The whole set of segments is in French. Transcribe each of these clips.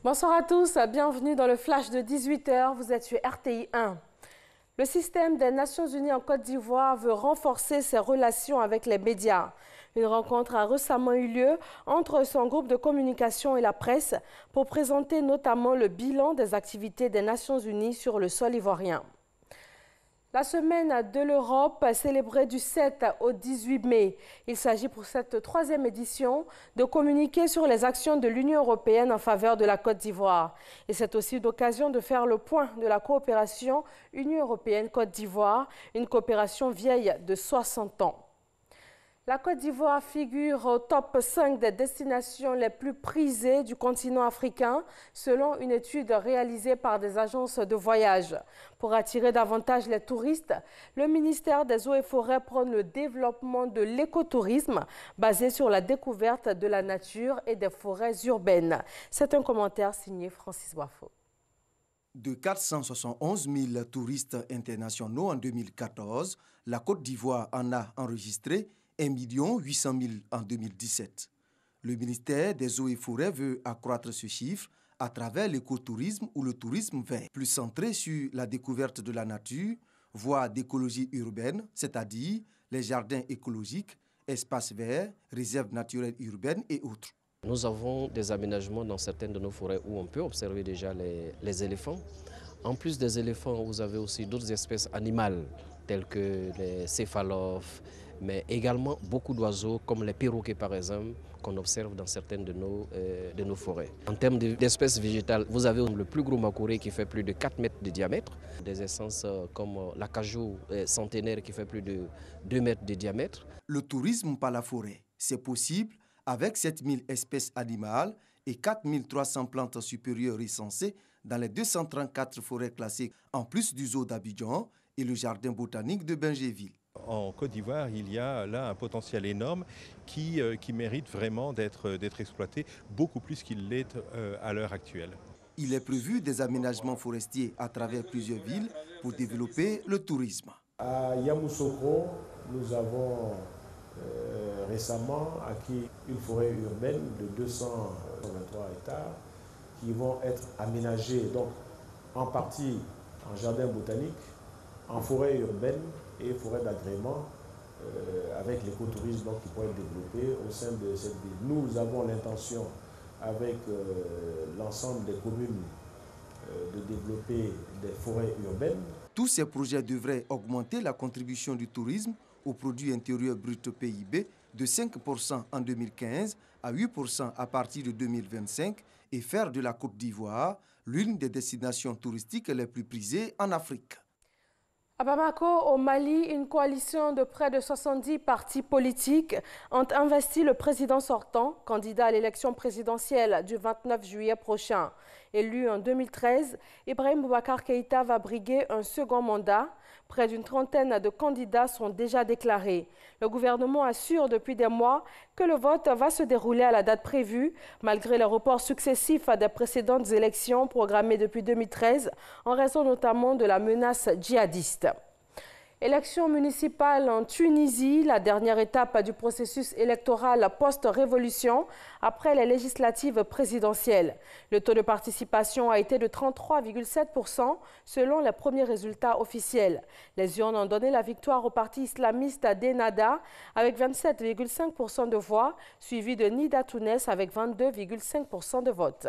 Bonsoir à tous, bienvenue dans le flash de 18 h. Vous êtes sur RTI 1. Le système des Nations Unies en Côte d'Ivoire veut renforcer ses relations avec les médias. Une rencontre a récemment eu lieu entre son groupe de communication et la presse pour présenter notamment le bilan des activités des Nations Unies sur le sol ivoirien. La semaine de l'Europe célébrée du 7 au 18 mai. Il s'agit pour cette troisième édition de communiquer sur les actions de l'Union européenne en faveur de la Côte d'Ivoire. Et c'est aussi l'occasion de faire le point de la coopération Union européenne-Côte d'Ivoire, une coopération vieille de 60 ans. La Côte d'Ivoire figure au top 5 des destinations les plus prisées du continent africain, selon une étude réalisée par des agences de voyage. Pour attirer davantage les touristes, le ministère des Eaux et Forêts prône le développement de l'écotourisme basé sur la découverte de la nature et des forêts urbaines. C'est un commentaire signé Francis Wafo. De 471 000 touristes internationaux en 2014, la Côte d'Ivoire en a enregistré 1 800 000 en 2017. Le ministère des Eaux et Forêts veut accroître ce chiffre à travers l'écotourisme ou le tourisme vert, plus centré sur la découverte de la nature, voie d'écologie urbaine, c'est-à-dire les jardins écologiques, espaces verts, réserves naturelles urbaines et autres. Nous avons des aménagements dans certaines de nos forêts où on peut observer déjà les éléphants. En plus des éléphants, vous avez aussi d'autres espèces animales telles que les céphalophes, mais également beaucoup d'oiseaux comme les perroquets par exemple, qu'on observe dans certaines de nos forêts. En termes d'espèces végétales, vous avez le plus gros macouré qui fait plus de 4 mètres de diamètre, des essences comme l'acajou centenaire qui fait plus de 2 mètres de diamètre. Le tourisme par la forêt, c'est possible avec 7000 espèces animales et 4300 plantes supérieures recensées dans les 234 forêts classées, en plus du zoo d'Abidjan et le jardin botanique de Bingéville. En Côte d'Ivoire, il y a là un potentiel énorme qui mérite vraiment d'être exploité beaucoup plus qu'il l'est à l'heure actuelle. Il est prévu des aménagements forestiers à travers plusieurs villes pour développer le tourisme. À Yamoussoukro, nous avons récemment acquis une forêt urbaine de 223 hectares qui vont être aménagées donc, en partie en jardin botanique, en forêt urbaine et forêt d'agrément avec l'écotourisme qui pourrait être développé au sein de cette ville. Nous avons l'intention avec l'ensemble des communes de développer des forêts urbaines. Tous ces projets devraient augmenter la contribution du tourisme au produit intérieur brut PIB de 5% en 2015 à 8% à partir de 2025 et faire de la Côte d'Ivoire l'une des destinations touristiques les plus prisées en Afrique. À Bamako, au Mali, une coalition de près de 70 partis politiques ont investi le président sortant, candidat à l'élection présidentielle du 29 juillet prochain. Élu en 2013, Ibrahim Boubacar Keïta va briguer un second mandat. Près d'une trentaine de candidats sont déjà déclarés. Le gouvernement assure depuis des mois que le vote va se dérouler à la date prévue, malgré les reports successifs des précédentes élections programmées depuis 2013, en raison notamment de la menace djihadiste. Élection municipale en Tunisie, la dernière étape du processus électoral post-révolution après les législatives présidentielles. Le taux de participation a été de 33,7% selon les premiers résultats officiels. Les urnes ont donné la victoire au parti islamiste d'Ennahda avec 27,5% de voix, suivi de Nida Tounes avec 22,5% de votes.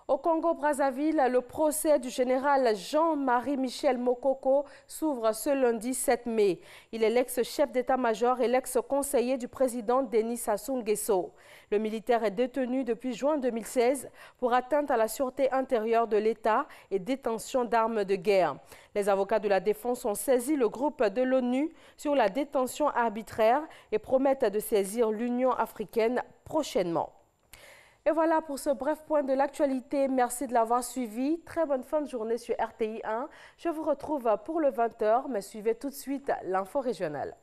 Au Congo-Brazzaville, le procès du général Jean-Marie Michel Mokoko s'ouvre ce lundi 7 mai. Il est l'ex-chef d'état-major et l'ex-conseiller du président Denis Sassou Nguesso. Le militaire est détenu depuis juin 2016 pour atteinte à la sûreté intérieure de l'État et détention d'armes de guerre. Les avocats de la défense ont saisi le groupe de l'ONU sur la détention arbitraire et promettent de saisir l'Union africaine prochainement. Et voilà pour ce bref point de l'actualité. Merci de l'avoir suivi. Très bonne fin de journée sur RTI 1. Je vous retrouve pour le 20 h, mais suivez tout de suite l'info régionale.